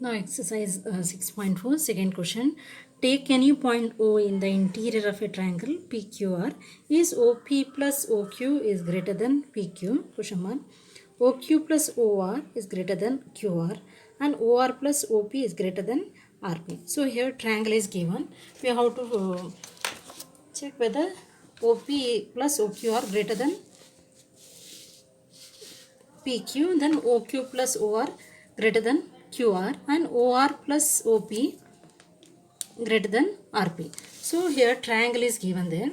Now exercise 6.4, second question. Take any point O in the interior of a triangle PQR. Is OP plus OQ is greater than PQ? Question mark. OQ plus OR is greater than QR and OR plus OP is greater than RP. So here triangle is given. We have to check whether OP plus OQ are greater than PQ, then OQ plus OR greater than QR and OR plus OP greater than RP. So here triangle is given there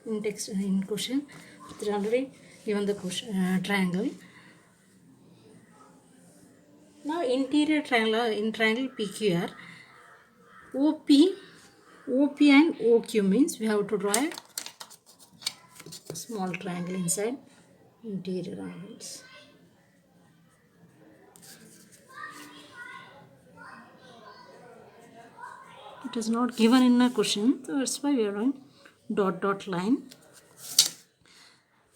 in text in question. They already given the question, triangle. Now interior triangle in triangle PQR, OP and OQ means we have to draw a small triangle inside interior angles. It is not given in a question, so that's why we are doing dot line.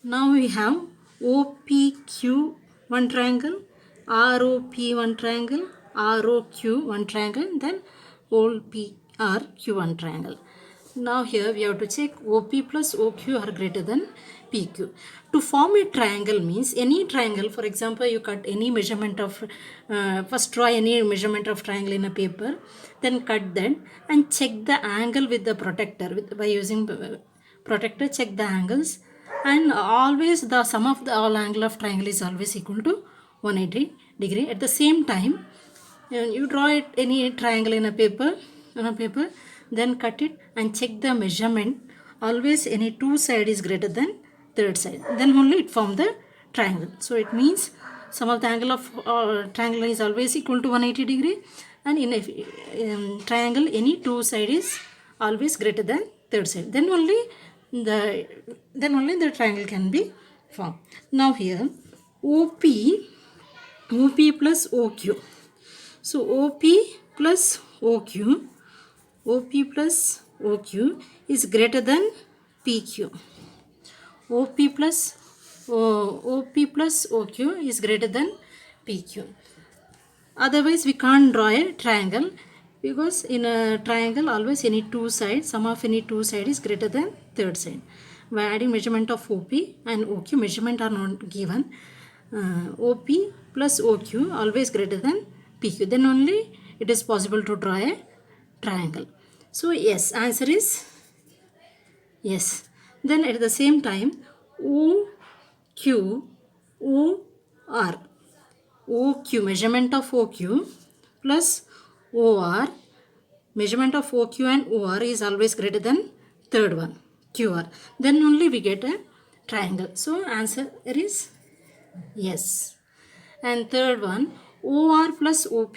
Now we have OPQ one triangle, ROP one triangle, ROQ one triangle, then OPRQ one triangle. Now here we have to check OP plus OQ are greater than PQ. To form a triangle means any triangle, for example, you cut any measurement of, first draw any measurement of triangle in a paper, then cut that and check the angle with the protractor. By using protractor, check the angles, and always the sum of the all angle of triangle is always equal to 180 degree. At the same time, you draw it any triangle in a paper, then cut it and check the measurement. Always any two side is greater than third side, then only it form the triangle. So it means sum of the angle of triangle is always equal to 180 degree, and in a triangle any two side is always greater than third side, then only the triangle can be formed. Now here OP plus OQ. So OP plus OQ is greater than PQ. OP plus OQ is greater than PQ. Otherwise we can't draw a triangle, because in a triangle always any two sides, sum of any two side is greater than third side. By adding measurement of OP and OQ, measurement are not given. OP plus OQ always greater than PQ, then only it is possible to draw a triangle. So yes, answer is yes. Then at the same time OQ measurement of OQ plus OR, measurement of OQ and OR is always greater than third one QR, then only we get a triangle. So answer is yes. And third one OR plus OP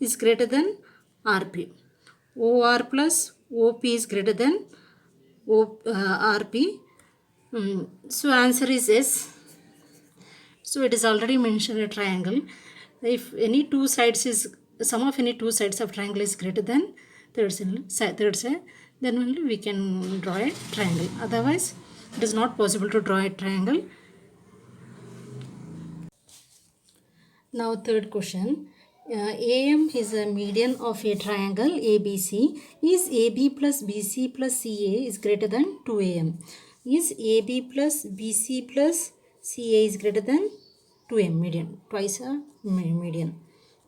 is greater than RP. OR plus OP is greater than RP. So answer is yes. So it is already mentioned a triangle. If any two sides is, sum of any two sides of triangle is greater than third side, then only we can draw a triangle. Otherwise it is not possible to draw a triangle. Now third question. AM is a median of a triangle ABC. Is AB plus BC plus CA is greater than 2AM? Is AB plus BC plus CA is greater than 2M, median, twice a median,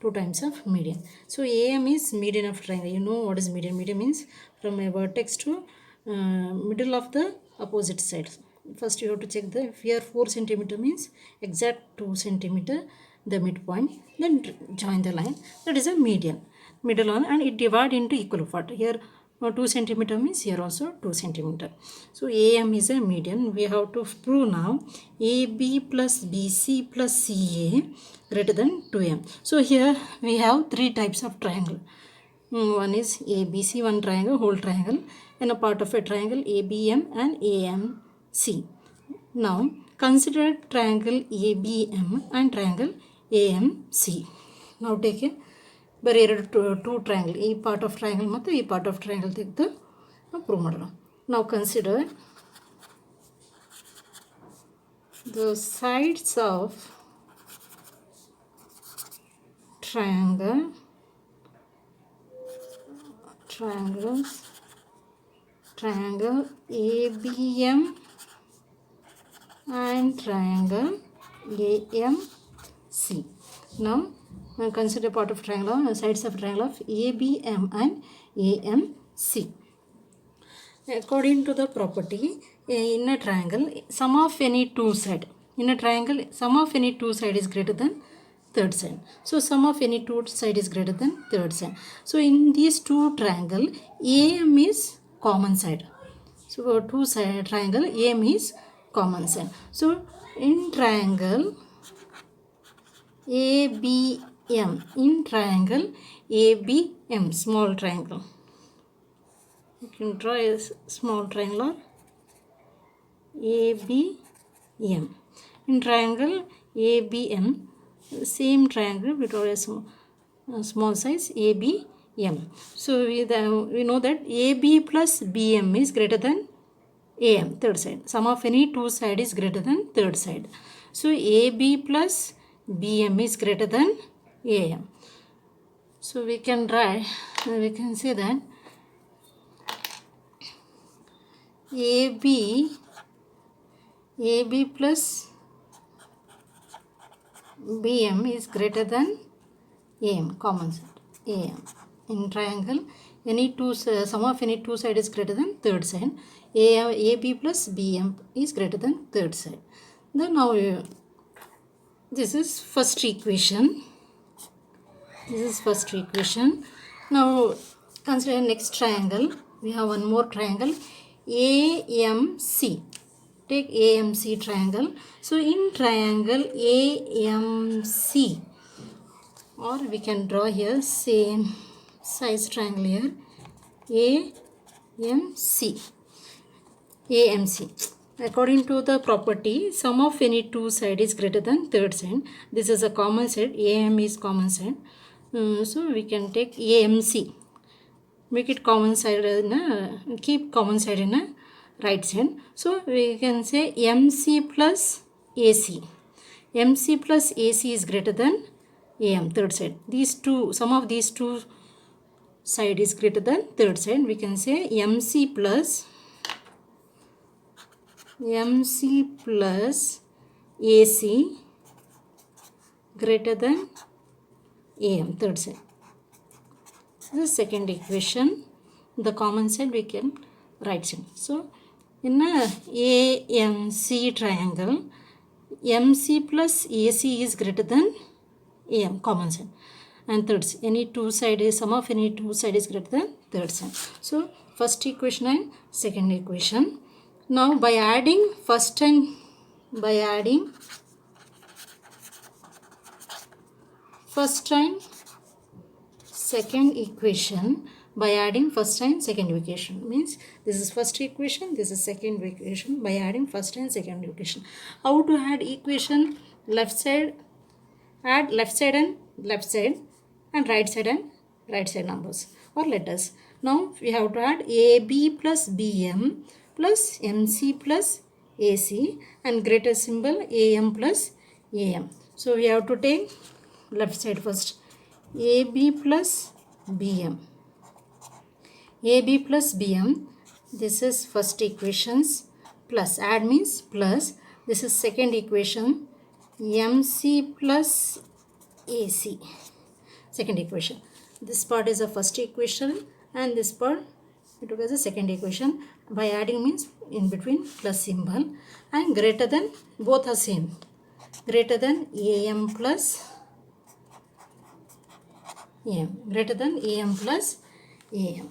2 times of median. So AM is median of triangle. You know what is median? Median means from a vertex to middle of the opposite sides. First you have to check the, if here 4 centimeter means exact 2 centimeter the midpoint, then join the line, that is a median, middle one, and it divide into equal part. Here 2 centimeter means here also 2 centimeter. So AM is a median. We have to prove now AB plus BC plus CA greater than 2M. So here we have 3 types of triangle. One is ABC, one triangle, whole triangle, and a part of a triangle ABM and AMC. Now consider triangle ABM and triangle AMC. Now take a ಬರೀ two triangle, ಈ part of triangle ಮತ್ತು ಈ part of triangle ತೆಗೆದು ನಾವು prove ಮಾಡೋಣ. Now consider the sides of triangle ABM and triangle AMC. Now consider part of triangle, sides of triangle of ABM and AMC. According to the property, in a triangle, sum of any two side. In a triangle, sum of any two side is greater than third side. So sum of any two side is greater than third side. So in these two triangle, AM is common side. So two side triangle, AM is common side. So in triangle ABM, small triangle. You can draw a small triangle ABM. In triangle ABM, same triangle we draw a small size ABM. So we know that AB plus BM is greater than AM, third side. Sum of any two side is greater than third side. So AB plus BM is greater than AM. So we can say that AB plus BM is greater than AM, common side, AM. In triangle, sum of any two side is greater than third side. AB plus BM is greater than third side. Then now this is first equation. Now consider next triangle. We have one more triangle AMC. Take AMC triangle. So in triangle AMC, or we can draw here same size triangle here AMC. According to the property, sum of any two side is greater than third side. This is a common side. AM is common side. So we can take AMC. Make it common side keep common side in a right side. So we can say MC plus AC. MC plus AC is greater than AM, third side. Sum of these two side is greater than third side. We can say MC plus AC greater than AM, third side. The second equation, the common side we can right side. So in a AMC triangle, MC plus AC is greater than AM, common side, and third side. Sum of any two side is greater than third side. So first equation and second equation. Now by adding first and second equation, means this is first equation, this is second equation. By adding first and second equation, how to add equation? Add left side and right side numbers or letters. Now we have to add AB plus BM plus MC plus AC and greater symbol AM plus AM. So we have to take left side first. AB plus BM. This is first equations, plus add means plus. This is second equation, MC plus AC. Second equation. This part is a first equation and this part we took as a second equation. By adding means in between plus symbol, and greater than, both are same. Greater than AM plus AM. Greater than AM plus AM.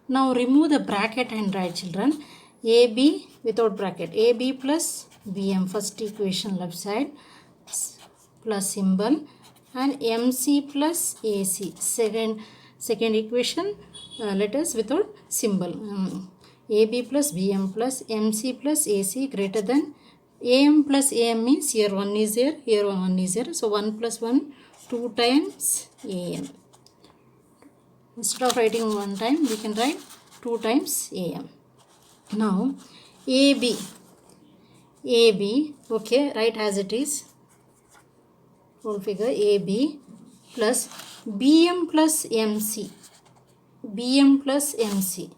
Now remove the bracket and write, children. AB without bracket. AB plus BM, first equation left side, plus symbol, and MC plus AC, second equation, letters without symbol. AB plus BM plus MC plus AC greater than AM plus AM means here 1 is here, here 1 is here. So 1 plus 1, 2 times AM. Instead of writing 1 time, we can write 2 times AM. Now AB, okay, write as it is. whole figure AB plus BM plus MC. BM plus MC.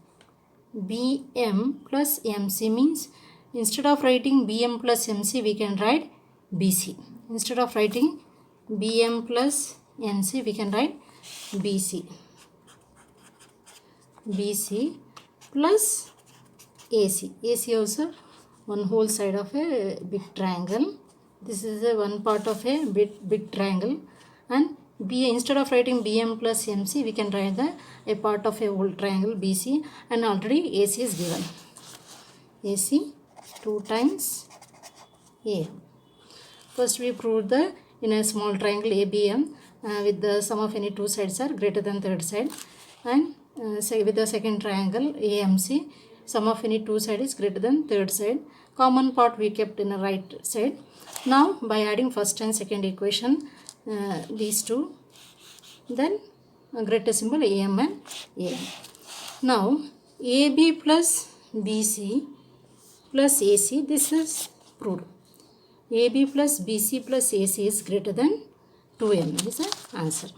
BM plus MC means instead of writing BM plus MC, we can write BC. Instead of writing BM plus MC, we can write BC. BC plus AC. AC also one whole side of a big triangle. This is a one part of a big triangle, and B, instead of writing BM plus MC, we can write a part of a whole triangle BC, and already AC is given. AC 2 times AM. First we proved the in a small triangle ABM with the sum of any two sides are greater than third side, and with the second triangle AMC, sum of any two sides is greater than third side. Common part we kept in the right side. Now by adding first and second equation, these two, then greater symbol AM and AM. Now AB plus BC plus AC, this is proved. AB plus BC plus AC is greater than 2M is the answer.